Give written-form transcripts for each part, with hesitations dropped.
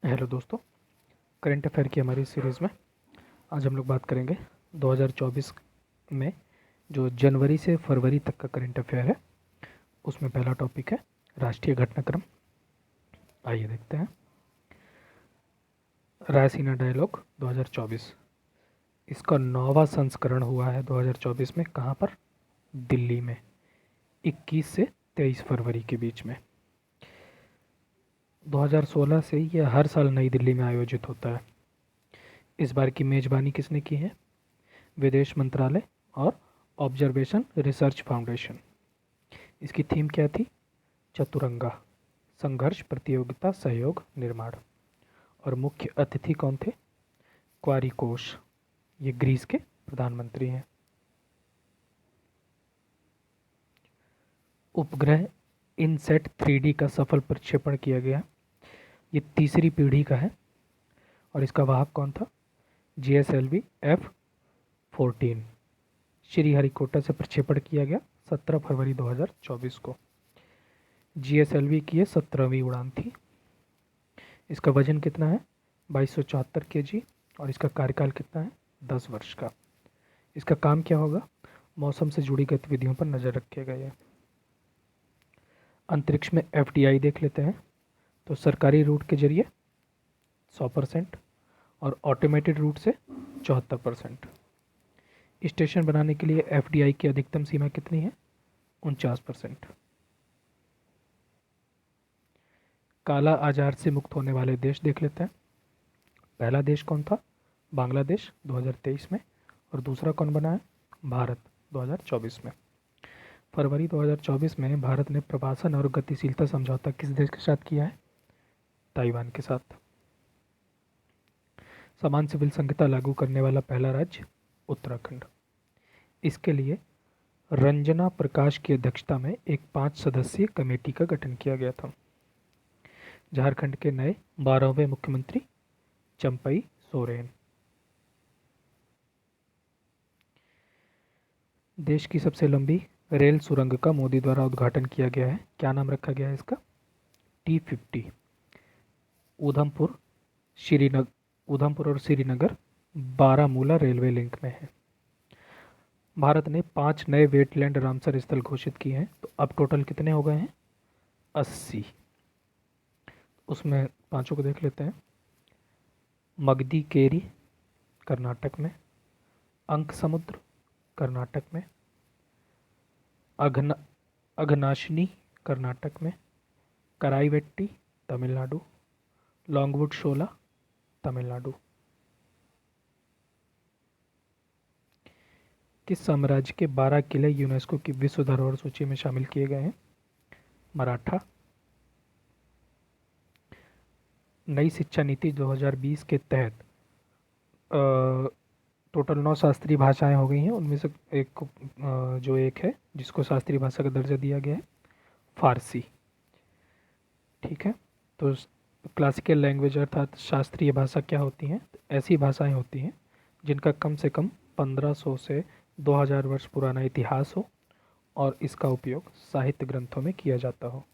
Hello दोस्तों। Current affair की हमारी सीरीज़ में आज हम लोग बात करेंगे 2024 में जो जनवरी से फरवरी तक का करंट अफेयर है। उसमें पहला टॉपिक है राष्ट्रीय घटनाक्रम। आइए देखते हैं। रायसीना डायलॉग 2024, इसका 9वां संस्करण हुआ है 2024 में। कहाँ पर? दिल्ली में, 21 से 23 फरवरी के बीच में। 2016 से यह हर साल नई दिल्ली में आयोजित होता है। इस बार की मेज़बानी किसने की है? विदेश मंत्रालय और ऑब्जर्वेशन रिसर्च फाउंडेशन। इसकी थीम क्या थी? चतुरंगा, संघर्ष, प्रतियोगिता, सहयोग, निर्माण। और मुख्य अतिथि कौन थे? क्वारिकोस, ये ग्रीस के प्रधानमंत्री हैं। उपग्रह इनसेट 3D का सफल प्रक्षेपण किया गया। ये तीसरी पीढ़ी का है और इसका वाहक कौन था? GSLV F-14 श्रीहरिकोटा से प्रक्षेपण किया गया 17 फरवरी 2024 को। GSLV की ये 17वीं उड़ान थी। इसका वजन कितना है? 2274 kg और इसका कार्यकाल कितना है? 10 वर्ष का। इसका काम क्या होगा? मौसम से जुड़ी गतिविधियों पर नज़र रखेगा ये। अंतरिक्ष में FDI देख लेते हैं। तो सरकारी रूट के जरिए 100% और ऑटोमेटेड रूट से 74%। स्टेशन बनाने के लिए FDI की अधिकतम सीमा कितनी है? 49%। काला आजार से मुक्त होने वाले देश देख लेते हैं। पहला देश कौन था? बांग्लादेश 2023 में। और दूसरा कौन बना है? भारत 2024 में। फरवरी 2024 में भारत ने प्रवासन और गतिशीलता समझौता किस देश के साथ किया है? ताइवान के साथ। समान सिविल संहिता लागू करने वाला पहला राज्य उत्तराखंड। इसके लिए रंजना प्रकाश की अध्यक्षता में एक 5 सदस्यीय कमेटी का गठन किया गया था। झारखंड के नए 12वें मुख्यमंत्री चंपई सोरेन। देश की सबसे लंबी रेल सुरंग का मोदी द्वारा उद्घाटन किया गया है। क्या नाम रखा गया है इसका? T50। उधमपुर श्रीनगर, उधमपुर और श्रीनगर बारामूला रेलवे लिंक में है। भारत ने 5 नए वेटलैंड रामसर स्थल घोषित किए हैं। तो अब टोटल कितने हो गए हैं? 80। उसमें पांचों को देख लेते हैं। मगदी केरी कर्नाटक में, अंक समुद्र कर्नाटक में, अघनाशिनी कर्नाटक में, कराईवेट्टी तमिलनाडु, लॉन्गवुड शोला तमिलनाडु। किस साम्राज्य के 12 किले यूनेस्को की विश्व धरोहर सूची में शामिल किए गए हैं? मराठा। नई शिक्षा नीति 2020 के तहत टोटल 9 शास्त्रीय भाषाएं हो गई हैं। उनमें से एक है जिसको शास्त्रीय भाषा का दर्जा दिया गया है, फारसी। ठीक है। तो क्लासिकल लैंग्वेज अर्थात शास्त्रीय भाषा क्या होती हैं? ऐसी भाषाएं होती हैं जिनका कम से कम 1500 से 2000 वर्ष पुराना इतिहास हो और इसका उपयोग साहित्य ग्रंथों में किया जाता हो।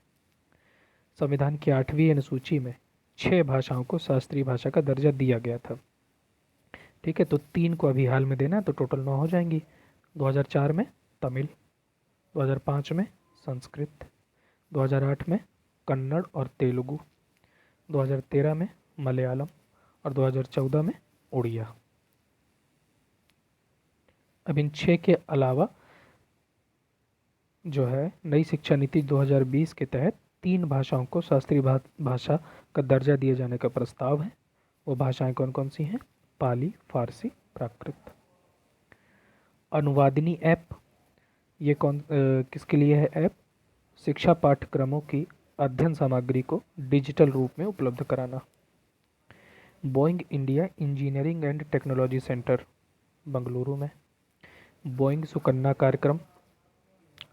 संविधान की 8वीं अनुसूची में 6 भाषाओं को शास्त्रीय भाषा का दर्जा दिया गया था। ठीक है। तो 3 को अभी हाल में देना है तो टोटल 9 हो जाएंगी। 2004 में तमिल, 2005 में संस्कृत, 2008 में कन्नड़ और तेलुगु, 2013 में मलयालम और 2014 में उड़िया। अब इन 6 के अलावा जो है नई शिक्षा नीति 2020 के तहत 3 भाषाओं को शास्त्रीय भाषा का दर्जा दिए जाने का प्रस्ताव है। वो भाषाएं कौन कौन सी हैं? पाली, फारसी, प्राकृत। अनुवादिनी ऐप, ये किसके लिए है ऐप? शिक्षा पाठ्यक्रमों की अध्ययन सामग्री को डिजिटल रूप में उपलब्ध कराना। Boeing India engineering and technology centre Bengaluru में। बोइंग सुकन्या कार्यक्रम,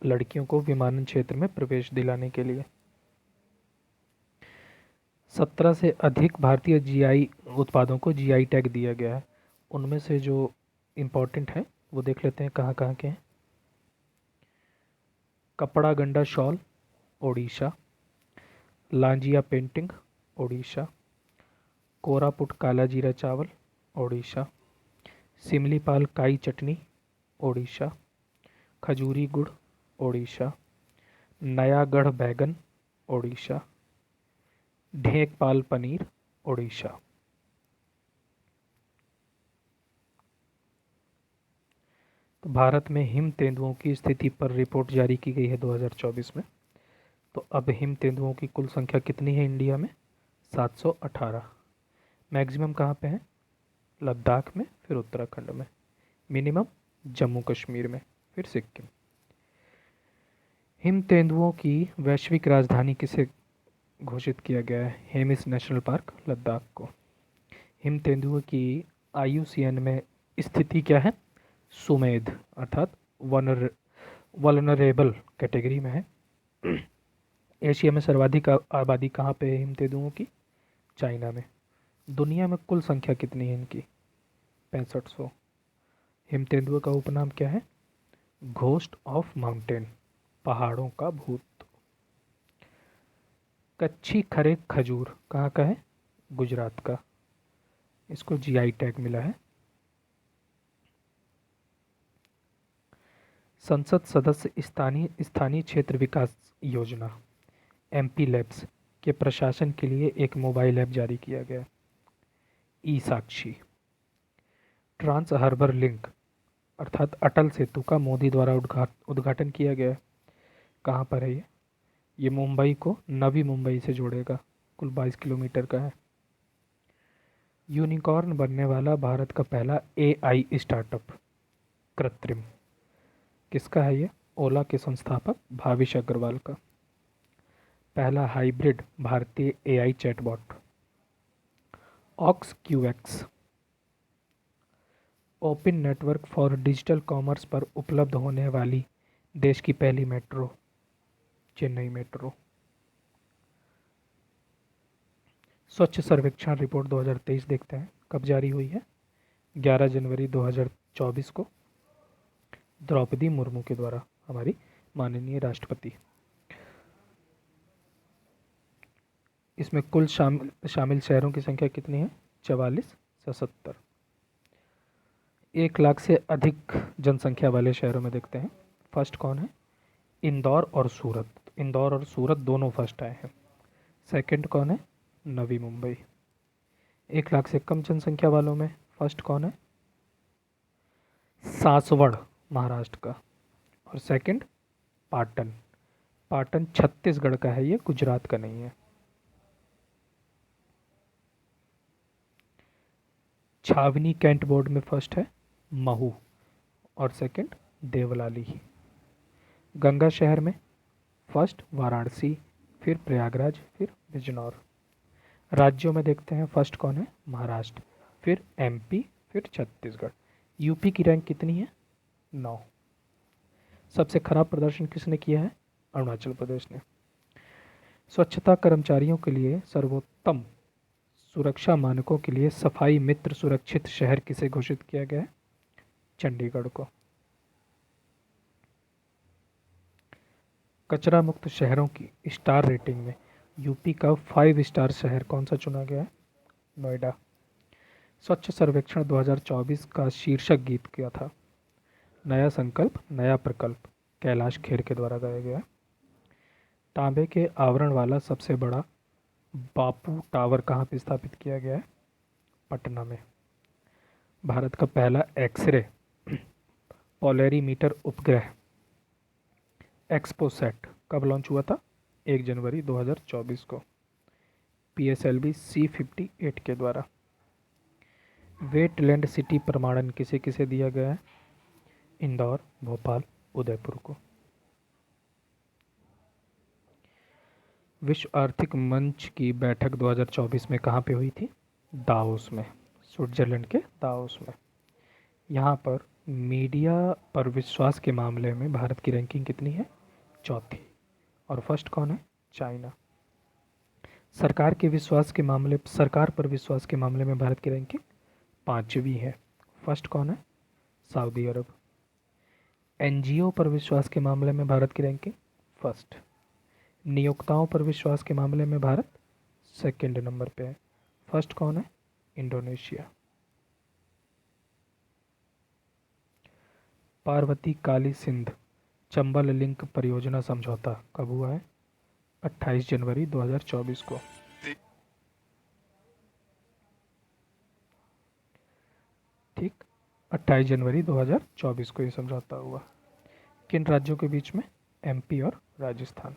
लड़कियों को विमानन क्षेत्र में प्रवेश दिलाने के लिए। 17 से अधिक भारतीय GI उत्पादों को GI टैग दिया गया है। उनमें से जो इम्पोर्टेंट हैं वो देख लेते हैं कहाँ कहाँ के हैं। कपड़ा गंडा शॉल ओडिशा, लांजिया पेंटिंग ओडिशा, कोरापुट काला जीरा चावल ओडिशा। सिमलीपाल काई चटनी ओडिशा। खजूरी गुड़ ओडिशा। नयागढ़ बैगन ओडिशा। ढेकपाल पनीर ओडिशा। तो भारत में हिम तेंदुओं की स्थिति पर रिपोर्ट जारी की गई है 2024 में। तो अब हिम तेंदुओं की कुल संख्या कितनी है इंडिया में? 718। मैक्सिमम कहाँ पे है? लद्दाख में, फिर उत्तराखंड में। मिनिमम जम्मू कश्मीर में, फिर सिक्किम। हिम तेंदुओं की वैश्विक राजधानी किसे घोषित किया गया है? हेमिस नेशनल पार्क, लद्दाख को। हिम तेंदुओं की IUCN में स्थिति क्या है? सुमेध अर्थात वल्नरेबल कैटेगरी में है। एशिया में सर्वाधिक आबादी कहाँ पे है हिम तेंदुओं की? चाइना में। दुनिया में कुल संख्या कितनी है इनकी? 6500। हिम तेंदुआ का उपनाम क्या है? घोस्ट ऑफ माउंटेन, पहाड़ों का भूत। कच्छी खरे खजूर कहाँ का है? गुजरात का। इसको GI टैग मिला है। संसद सदस्य स्थानीय क्षेत्र विकास योजना MP लैब्स के प्रशासन के लिए एक मोबाइल ऐप जारी किया गया। ई साक्षी। ट्रांस हार्बर लिंक अर्थात अटल सेतु का मोदी द्वारा उद्घाटन किया गया। कहाँ पर है ये मुंबई को नवी मुंबई से जोड़ेगा। कुल 22 किलोमीटर का है। यूनिकॉर्न बनने वाला भारत का पहला AI स्टार्टअप कृत्रिम किसका है ये? ओला के संस्थापक भाविश अग्रवाल का। पहला हाइब्रिड भारतीय AI चैटबॉट ऑक्स QX। Open network for digital commerce पर उपलब्ध होने वाली देश की पहली मेट्रो चेन्नई मेट्रो। स्वच्छ सर्वेक्षण रिपोर्ट 2023 देखते हैं कब जारी हुई है? 11 जनवरी 2024 को द्रौपदी मुर्मू के द्वारा, हमारी माननीय राष्ट्रपति। इसमें कुल शामिल शहरों की संख्या कितनी है? 44 से 70। 1 लाख से अधिक जनसंख्या वाले शहरों में देखते हैं। फर्स्ट कौन है? इंदौर और सूरत। इंदौर और सूरत दोनों फर्स्ट आए हैं। सेकंड कौन है? नवी मुंबई। 1 लाख से कम जनसंख्या वालों में फर्स्ट कौन है? सासवड़ महाराष्ट्र का। और सेकंड पाटन। पाटन छत्तीसगढ़ का है, ये गुजरात का नहीं है। छावनी कैंट बोर्ड में फर्स्ट है महू और सेकंड देवलाली। गंगा शहर में फर्स्ट वाराणसी, फिर प्रयागराज, फिर बिजनौर। राज्यों में देखते हैं फर्स्ट कौन है? महाराष्ट्र, फिर MP, फिर छत्तीसगढ़। यूपी की रैंक कितनी है? 9। सबसे खराब प्रदर्शन किसने किया है? अरुणाचल प्रदेश ने। स्वच्छता कर्मचारियों के लिए सर्वोत्तम सुरक्षा मानकों के लिए सफाई मित्र सुरक्षित शहर किसे घोषित किया गया है? चंडीगढ़ को। कचरा मुक्त शहरों की स्टार रेटिंग में यूपी का 5 स्टार शहर कौन सा चुना गया है? नोएडा। स्वच्छ सर्वेक्षण 2024 का शीर्षक गीत क्या था? नया संकल्प नया प्रकल्प, कैलाश खेर के द्वारा गाया गया। तांबे के आवरण वाला सबसे बड़ा बापू टावर कहाँ पर स्थापित किया गया है? पटना में। भारत का पहला एक्सरे पोलरीमीटर उपग्रह एक्सपोसैट कब लॉन्च हुआ था? 1 जनवरी 2024 को PSLV C58 के द्वारा। वेटलैंड सिटी प्रमाणन किसे किसे दिया गया है? इंदौर, भोपाल, उदयपुर को। विश्व आर्थिक मंच की बैठक 2024 में कहाँ पे हुई थी? दावोस में, स्विट्जरलैंड के दावोस में। यहाँ पर मीडिया पर विश्वास के मामले में भारत की रैंकिंग कितनी है? 4थी। और फर्स्ट कौन है? चाइना। सरकार पर विश्वास के मामले में भारत की रैंकिंग 5वीं है। फर्स्ट कौन है? सऊदी अरब। NGO पर विश्वास के मामले में भारत की रैंकिंग फर्स्ट। नियोक्ताओं पर विश्वास के मामले में भारत सेकंड नंबर पे है। फर्स्ट कौन है? इंडोनेशिया। पार्वती काली सिंध चंबल लिंक परियोजना समझौता कब हुआ है? 28 जनवरी 2024 को। ठीक, 28 जनवरी 2024 को ये समझौता हुआ। किन राज्यों के बीच में? एमपी और राजस्थान।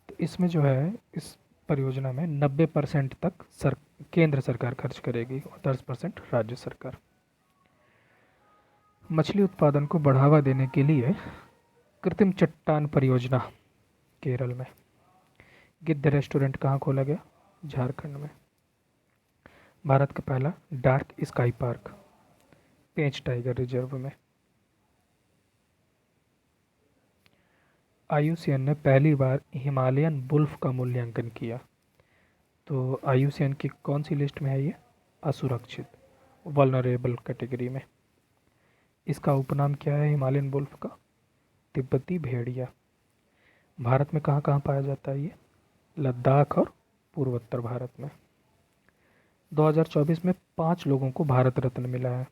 तो इसमें जो है, इस परियोजना में 90% तक केंद्र सरकार खर्च करेगी और 10% राज्य सरकार। मछली उत्पादन को बढ़ावा देने के लिए कृत्रिम चट्टान परियोजना केरल में। गिद्ध रेस्टोरेंट कहाँ खोला गया? झारखंड में। भारत का पहला डार्क स्काई पार्क पेंच टाइगर रिजर्व में। आईयूसीएन ने पहली बार हिमालयन वुल्फ का मूल्यांकन किया। तो आईयूसीएन की कौन सी लिस्ट में है ये? असुरक्षित, वल्नरेबल कैटेगरी में। इसका उपनाम क्या है हिमालयन वुल्फ का? तिब्बती भेड़िया। भारत में कहाँ कहाँ पाया जाता है ये? लद्दाख और पूर्वोत्तर भारत में। 2024 में 5 लोगों को भारत रत्न मिला है।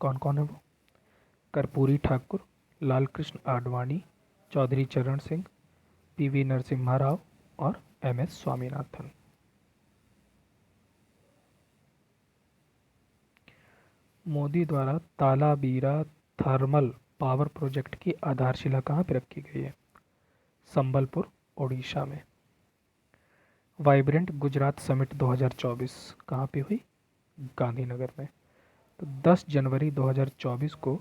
कौन कौन है वो? कर्पूरी ठाकुर, लाल कृष्ण आडवाणी, चौधरी चरण सिंह, पीवी नरसिम्हा राव और एमएस स्वामीनाथन। मोदी द्वारा तालाबीरा थर्मल पावर प्रोजेक्ट की आधारशिला कहाँ पर रखी गई है? संबलपुर, ओडिशा में। वाइब्रेंट गुजरात समिट 2024 कहाँ पे हुई? गांधीनगर में। तो 10 जनवरी 2024 को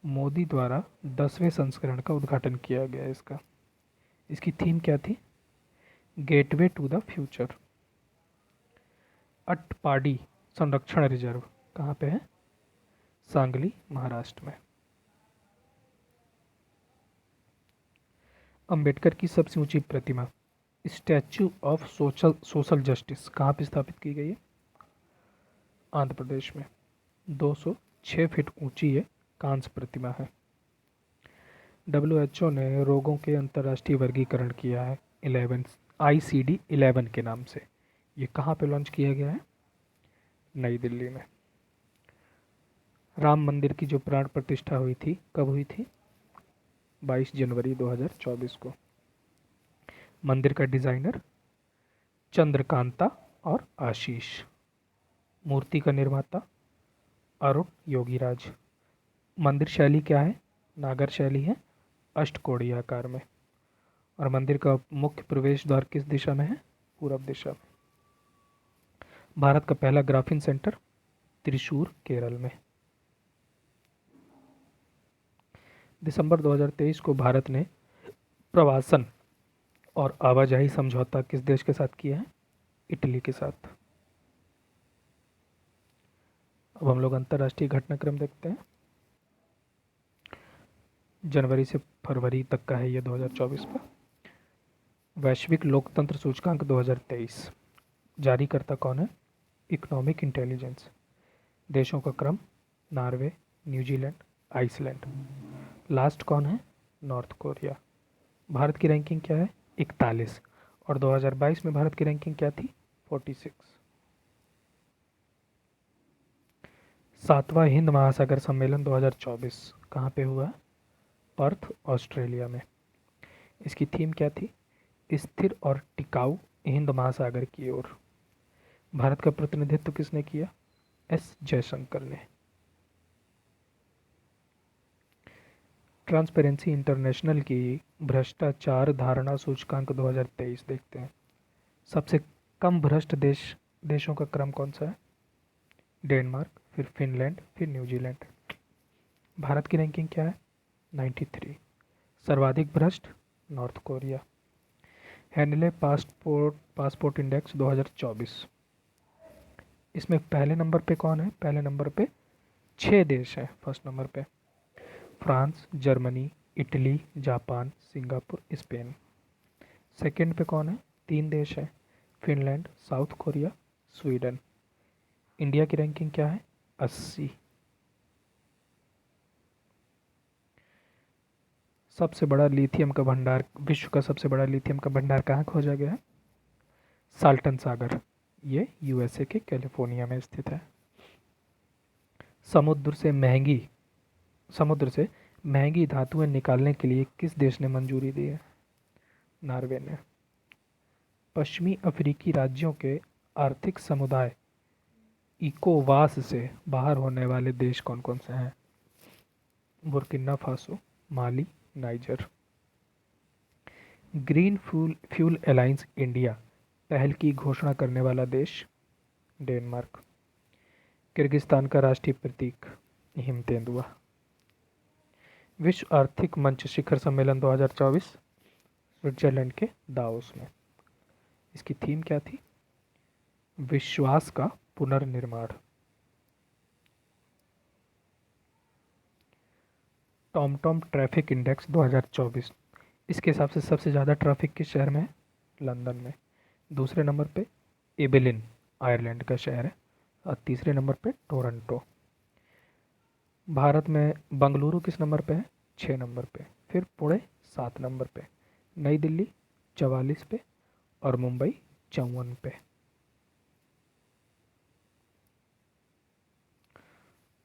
मोदी द्वारा 10वें संस्करण का उद्घाटन किया गया इसका। इसकी थीम क्या थी? Gateway to the future. Atpadi संरक्षण रिजर्व कहाँ पे है? सांगली, महाराष्ट्र में। अंबेडकर की सबसे ऊंची प्रतिमा स्टैच्यू ऑफ सोशल जस्टिस कहाँ पे स्थापित की गई है? आंध्र प्रदेश में। 206 फीट ऊंची ये कांस्य प्रतिमा है। WHO ने रोगों के अंतर्राष्ट्रीय वर्गीकरण किया है 11 ICD-11 के नाम से। ये कहाँ पे लॉन्च किया गया है? नई दिल्ली में। राम मंदिर की जो प्राण प्रतिष्ठा हुई थी कब हुई थी? 22 जनवरी 2024 को। मंदिर का डिजाइनर चंद्रकांता और आशीष। मूर्ति का निर्माता अरुण योगीराज। मंदिर शैली क्या है? नागर शैली है, अष्टकोणीय आकार में। और मंदिर का मुख्य प्रवेश द्वार किस दिशा में है? पूरब दिशा में। भारत का पहला ग्राफीन सेंटर त्रिशूर, केरल में। दिसंबर 2023 को भारत ने प्रवासन और आवाजाही समझौता किस देश के साथ किया है? इटली के साथ। अब हम लोग अंतर्राष्ट्रीय घटनाक्रम देखते हैं। जनवरी से फरवरी तक का है ये 2024 का। वैश्विक लोकतंत्र सूचकांक 2023 जारीकर्ता कौन है? Economic intelligence. देशों का क्रम नॉर्वे, न्यूजीलैंड, आइसलैंड। लास्ट कौन है? North Korea. भारत की रैंकिंग क्या है? 41। और 2022 में भारत की रैंकिंग क्या थी? 46। 7वां हिंद महासागर सम्मेलन 2024 कहाँ पे हुआ? पर्थ, ऑस्ट्रेलिया में। इसकी थीम क्या थी? स्थिर और टिकाऊ हिंद महासागर की ओर। भारत का प्रतिनिधित्व किसने किया? एस जयशंकर ने। ट्रांसपेरेंसी इंटरनेशनल की भ्रष्टाचार धारणा सूचकांक 2023 देखते हैं। सबसे कम भ्रष्ट देशों का क्रम कौन सा है? डेनमार्क, फिर फिनलैंड, फिर न्यूजीलैंड। भारत की रैंकिंग क्या है? 93। सर्वाधिक भ्रष्ट north Korea. Handle passport index 2024। इसमें पहले नंबर पे कौन है? पहले नंबर पे 6 देश हैं। फर्स्ट नंबर पे France, Germany, Italy, Japan, Singapore, Spain. Second पे कौन है? 3 देश हैं, Finland, south Korea, Sweden. India की रैंकिंग क्या है? 80। सबसे बड़ा लिथियम का भंडार, विश्व का सबसे बड़ा लिथियम का भंडार कहाँ खोजा गया है? साल्टन सागर, ये यूएसए के कैलिफोर्निया में स्थित है। समुद्र से महंगी धातुएं निकालने के लिए किस देश ने मंजूरी दी है? नॉर्वे ने। पश्चिमी अफ्रीकी राज्यों के आर्थिक समुदाय इकोवास से बाहर होने वाले देश कौन कौन से हैं? Burkina Faso, Mali, Niger. Green fuel alliance India पहल की घोषणा करने वाला देश? डेनमार्क। किर्गिस्तान का राष्ट्रीय प्रतीक? हिम तेंदुआ। विश्व आर्थिक मंच शिखर सम्मेलन 2024 स्विट्जरलैंड के दावोस में। इसकी थीम क्या थी? विश्वास का पुनर्निर्माण। टॉमटॉम ट्रैफिक इंडेक्स 2024, इसके हिसाब से सबसे ज़्यादा ट्रैफिक किस शहर में है? लंदन में। दूसरे नंबर पे एबेलिन आयरलैंड का शहर है और तीसरे नंबर पे टोरंटो। भारत में बंगलुरु किस नंबर पे है? 6 नंबर पे। फिर पुणे 7 नंबर पे, नई दिल्ली 44 पे और मुंबई 54 पे।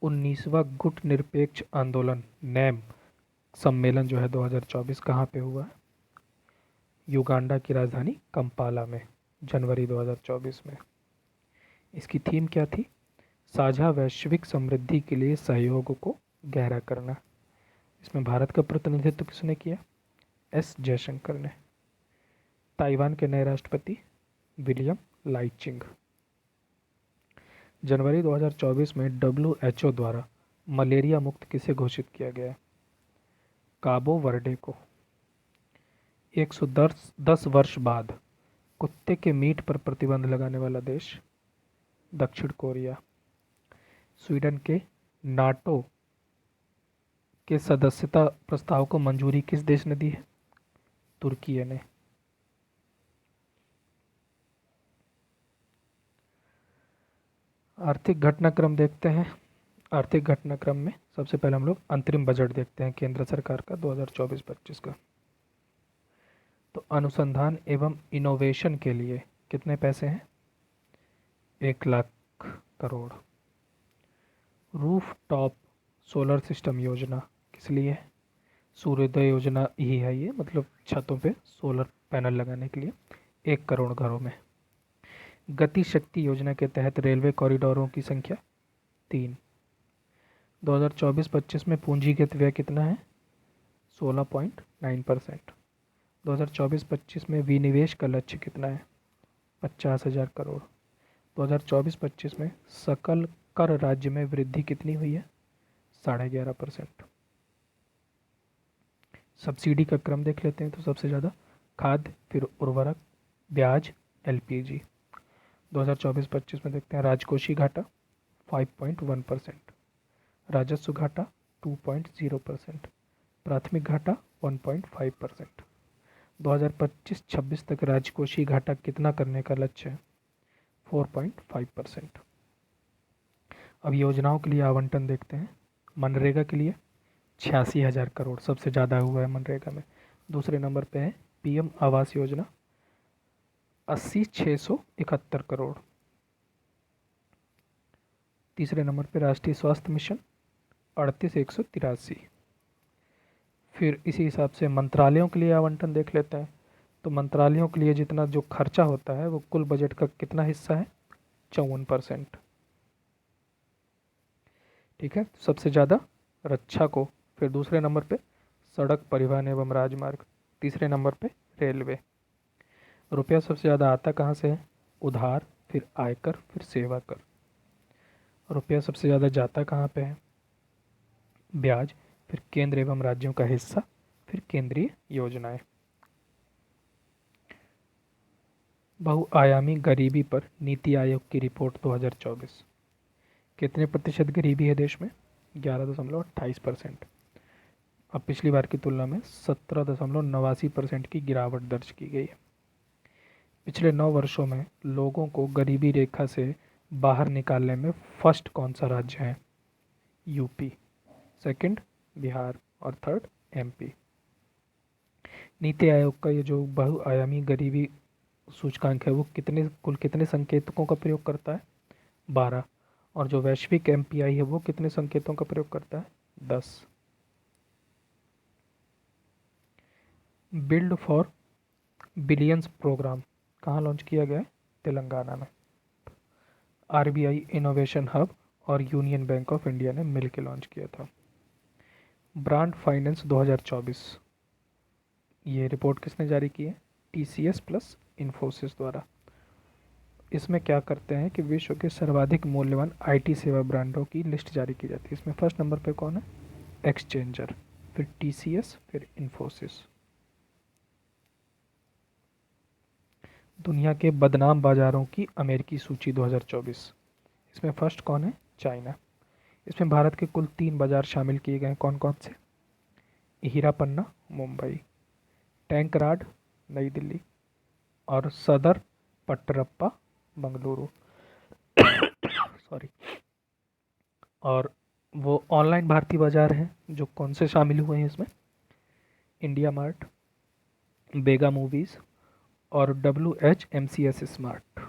19वां गुट निरपेक्ष आंदोलन नैम सम्मेलन जो है 2024 कहाँ पे हुआ है? युगांडा की राजधानी कंपाला में, जनवरी 2024 में। इसकी थीम क्या थी? साझा वैश्विक समृद्धि के लिए सहयोग को गहरा करना। इसमें भारत का प्रतिनिधित्व किसने किया? एस जयशंकर ने। ताइवान के नए राष्ट्रपति विलियम लाइचिंग। जनवरी 2024 में WHO द्वारा मलेरिया मुक्त किसे घोषित किया गया? काबो वर्डे को। 110 वर्ष बाद कुत्ते के मीट पर प्रतिबंध लगाने वाला देश? दक्षिण कोरिया। स्वीडन के नाटो के सदस्यता प्रस्ताव को मंजूरी किस देश ने दी है? तुर्की ने। आर्थिक घटनाक्रम देखते हैं। आर्थिक घटनाक्रम में सबसे पहले हम लोग अंतरिम बजट देखते हैं केंद्र सरकार का 2024-25 का। तो अनुसंधान एवं इनोवेशन के लिए कितने पैसे हैं? 1 lakh crore. Roof top solar system योजना किस लिए है? सूर्योदय योजना ही है ये, मतलब छतों पे सोलर पैनल लगाने के लिए 1 करोड़ घरों में। गति शक्ति योजना के तहत रेलवे कॉरिडोरों की संख्या 3। 2024-25 में पूंजीगत व्यय कितना है? 16.9%। 2024-25 में विनिवेश का लक्ष्य कितना है? 50,000 करोड़। 2024-25 में सकल कर राज्य में वृद्धि कितनी हुई है? 11.5%। सब्सिडी का क्रम देख लेते हैं। तो सबसे ज़्यादा खाद्य, फिर उर्वरक, ब्याज, LPG। 2024-25 में देखते हैं राजकोषीय घाटा 5.1%, राजस्व घाटा 2.0%, प्राथमिक घाटा 1.5%। 2025-26 तक राजकोषीय घाटा कितना करने का लक्ष्य है? 4.5%। अब योजनाओं के लिए आवंटन देखते हैं। मनरेगा के लिए 86,000 करोड़ सबसे ज़्यादा हुआ है मनरेगा में। दूसरे नंबर पे है PM आवास योजना 80,671 करोड़। तीसरे नंबर पे राष्ट्रीय स्वास्थ्य मिशन 38,183। फिर इसी हिसाब से मंत्रालयों के लिए आवंटन देख लेते हैं। तो मंत्रालयों के लिए जितना जो खर्चा होता है वो कुल बजट का कितना हिस्सा है? 54%। ठीक है, सबसे ज़्यादा रक्षा को। फिर दूसरे नंबर पे सड़क परिवहन एवं राजमार्ग, तीसरे नंबर पे रेलवे। रुपया सबसे ज़्यादा आता कहाँ से है? उधार, फिर आयकर, फिर सेवा कर। रुपया सबसे ज़्यादा जाता कहाँ पे है? ब्याज, फिर केंद्र एवं राज्यों का हिस्सा, फिर केंद्रीय योजनाएं। बहुआयामी गरीबी पर नीति आयोग की रिपोर्ट 2024। कितने प्रतिशत गरीबी है देश में? 11.28%। अब पिछली बार की तुलना में 17.89% की गिरावट दर्ज की गई है। पिछले 9 वर्षों में लोगों को गरीबी रेखा से बाहर निकालने में फर्स्ट कौन सा राज्य है? यूपी, सेकंड बिहार और थर्ड MP। नीति आयोग का ये जो बहुआयामी गरीबी सूचकांक है वो कुल कितने संकेतकों का प्रयोग करता है? 12। और जो वैश्विक एमपीआई है वो कितने संकेतों का प्रयोग करता है? 10। बिल्ड फॉर बिलियंस प्रोग्राम कहाँ लॉन्च किया गया है? तेलंगाना में। आरबीआई इनोवेशन हब और यूनियन बैंक ऑफ इंडिया ने मिलकर लॉन्च किया था। ब्रांड फाइनेंस 2024 ये रिपोर्ट किसने जारी की है? टीसीएस प्लस इन्फोसिस द्वारा। इसमें क्या करते हैं कि विश्व के सर्वाधिक मूल्यवान आईटी सेवा ब्रांडों की लिस्ट जारी की जाती है। इसमें फर्स्ट नंबर पे कौन है? एक्सचेंजर, फिर टीसीएस, फिर इन्फोसिस। दुनिया के बदनाम बाजारों की अमेरिकी सूची 2024। इसमें फर्स्ट कौन है? चाइना। इसमें भारत के कुल 3 बाजार शामिल किए गए हैं। कौन कौन से? हीरापन्ना मुंबई, टैंकराड नई दिल्ली और सदर पट्टरप्पा बंगलुरु। सॉरी। और वो ऑनलाइन भारतीय बाजार हैं जो कौन से शामिल हुए हैं इसमें? इंडिया मार्ट, बेगा मूवीज़ और WHMCS स्मार्ट।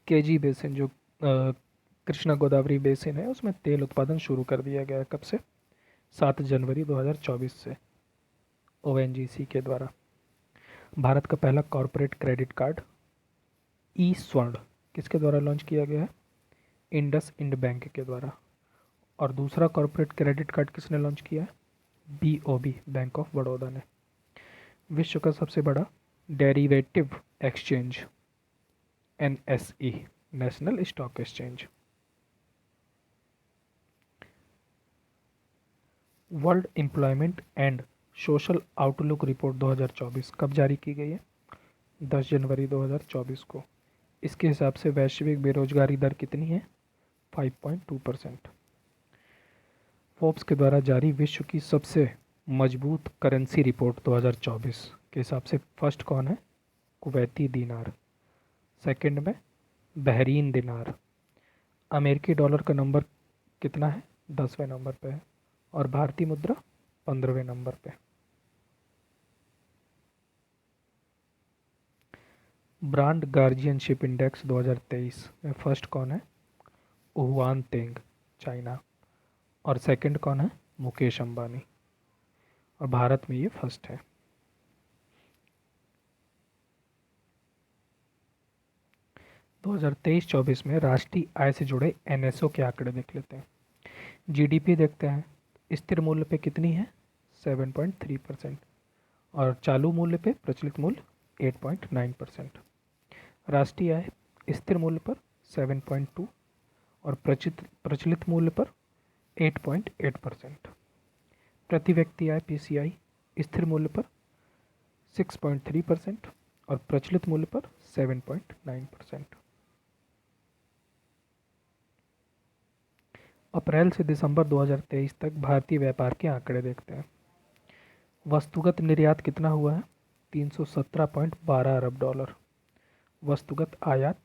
केजी बेसिन जो कृष्णा गोदावरी बेसिन है उसमें तेल उत्पादन शुरू कर दिया गया है। कब से? 7 जनवरी 2024 से ओएनजीसी के द्वारा। भारत का पहला कॉरपोरेट क्रेडिट कार्ड ई स्वर्ण किसके द्वारा लॉन्च किया गया है? इंडस इंड बैंक के द्वारा। और दूसरा कॉरपोरेट क्रेडिट कार्ड किसने लॉन्च किया है? बीओबी बैंक ऑफ बड़ौदा ने। विश्व का सबसे बड़ा derivative exchange NSE, national stock exchange. World employment and social outlook report 2024 कब जारी की गई है? 10 जनवरी 2024 को। इसके हिसाब से वैश्विक बेरोजगारी दर कितनी है? 5.2%। फोर्ब्स के द्वारा जारी विश्व की सबसे मजबूत करेंसी रिपोर्ट 2024 के हिसाब से फर्स्ट कौन है? कुवैती दीनार, सेकंड में बहरीन दिनार। अमेरिकी डॉलर का नंबर कितना है? 10वें नंबर पे है। और भारतीय मुद्रा 15वें नंबर पे। ब्रांड गार्जियनशिप इंडेक्स 2023 में फर्स्ट कौन है? Hwan Teng, China. और सेकंड कौन है? मुकेश अंबानी। और भारत में ये फर्स्ट है। दो हज़ार 23-24 में राष्ट्रीय आय से जुड़े एनएसओ के आंकड़े देख लेते हैं। जीडीपी देखते हैं, स्थिर मूल्य पे कितनी है? 7.3%। और चालू मूल्य पे प्रचलित मूल्य 8.9%। राष्ट्रीय आय स्थिर मूल्य पर 7.2 और प्रचलित मूल्य पर 8.8%। प्रति व्यक्ति आय पीसीआई स्थिर मूल्य पर 6.3% और प्रचलित मूल्य पर 7.9%। अप्रैल से दिसंबर 2023 तक भारतीय व्यापार के आंकड़े देखते हैं। वस्तुगत निर्यात कितना हुआ है? 317.12 अरब डॉलर। वस्तुगत आयात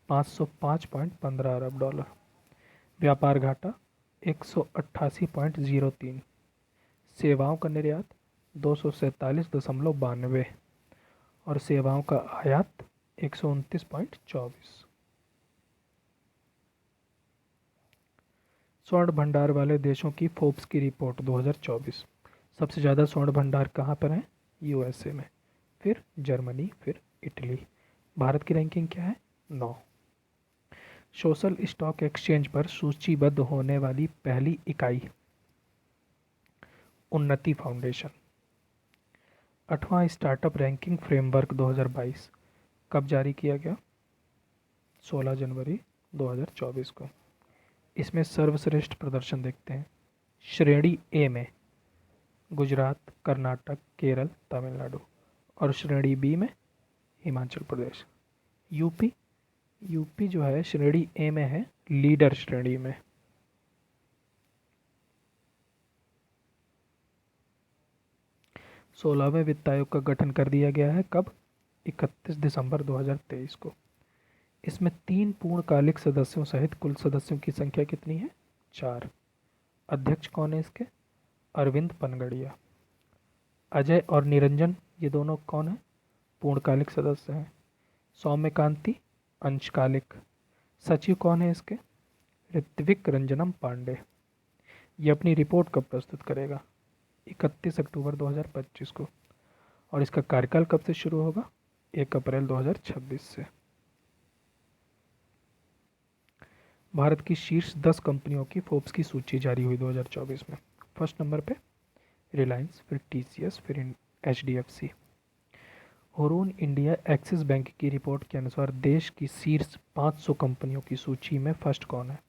505.15 अरब डॉलर। व्यापार घाटा 188.03। सेवाओं का निर्यात 247.92 और सेवाओं का आयात 129.24। स्वर्ण भंडार वाले देशों की फोर्ब्स की रिपोर्ट 2024। सबसे ज़्यादा स्वर्ण भंडार कहाँ पर है? यूएसए में, फिर जर्मनी, फिर इटली। भारत की रैंकिंग क्या है? 9। सोशल स्टॉक एक्सचेंज पर सूचीबद्ध होने वाली पहली इकाई उन्नति फाउंडेशन। 8वां स्टार्टअप रैंकिंग फ्रेमवर्क 2022 कब जारी किया गया? 16 जनवरी 2024 को। इसमें सर्वश्रेष्ठ प्रदर्शन देखते हैं। श्रेणी ए में गुजरात, कर्नाटक, केरल, तमिलनाडु। और श्रेणी बी में हिमाचल प्रदेश। यूपी जो है श्रेणी ए में है, लीडर श्रेणी में। सोलहवें वित्त आयोग का गठन कर दिया गया है। कब? 31 दिसंबर 2023 को। इसमें 3 पूर्णकालिक सदस्यों सहित कुल सदस्यों की संख्या कितनी है? 4। अध्यक्ष कौन है इसके? अरविंद पनगड़िया। अजय और निरंजन ये दोनों कौन है? पूर्णकालिक सदस्य हैं। सौम्यकांति अंशकालिक। सचिव कौन है इसके? ऋत्विक रंजनम पांडे। ये अपनी रिपोर्ट कब प्रस्तुत करेगा? 31 अक्टूबर 2025 को। और इसका कार्यकाल कब से शुरू होगा? 1 अप्रैल 2026 से। भारत की शीर्ष 10 कंपनियों की फोर्ब्स की सूची जारी हुई 2024 में। फर्स्ट नंबर पे रिलायंस, फिर टीसीएस, फिर HDFC. Hurun India axis bank की रिपोर्ट के अनुसार देश की शीर्ष 500 कंपनियों की सूची में फर्स्ट कौन है?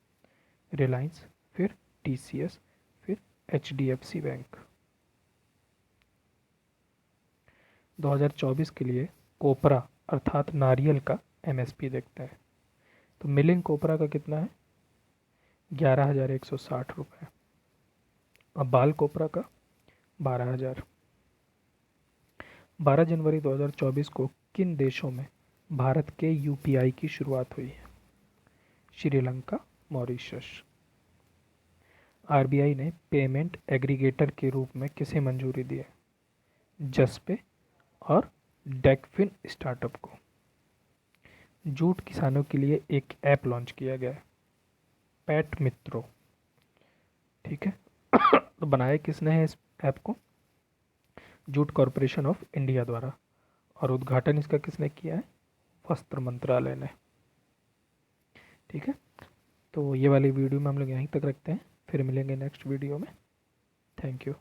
रिलायंस, फिर टीसीएस, फिर एचडीएफसी बैंक। 2024 के लिए कोपरा अर्थात नारियल का एमएसपी देखते हैं। तो मिलिंग कोपरा का कितना है? 11,160 रुपये। अब बाल कोपरा का 12,000। 12 जनवरी 2024 को किन देशों में भारत के यूपीआई की शुरुआत हुई है? श्रीलंका, मॉरिशस। आरबीआई ने पेमेंट एग्रीगेटर के रूप में किसे मंजूरी दी है? जसपे और डेकफिन स्टार्टअप को। जूट किसानों के लिए एक ऐप लॉन्च किया गया है, पैट मित्रो। ठीक है। तो बनाया किसने है इस ऐप को? जूट कॉरपोरेशन ऑफ इंडिया द्वारा। और उद्घाटन इसका किसने किया है? वस्त्र मंत्रालय ने। ठीक है। तो ये वाली वीडियो में हम लोग यहीं तक रखते हैं, फिर मिलेंगे नेक्स्ट वीडियो में। Thank you.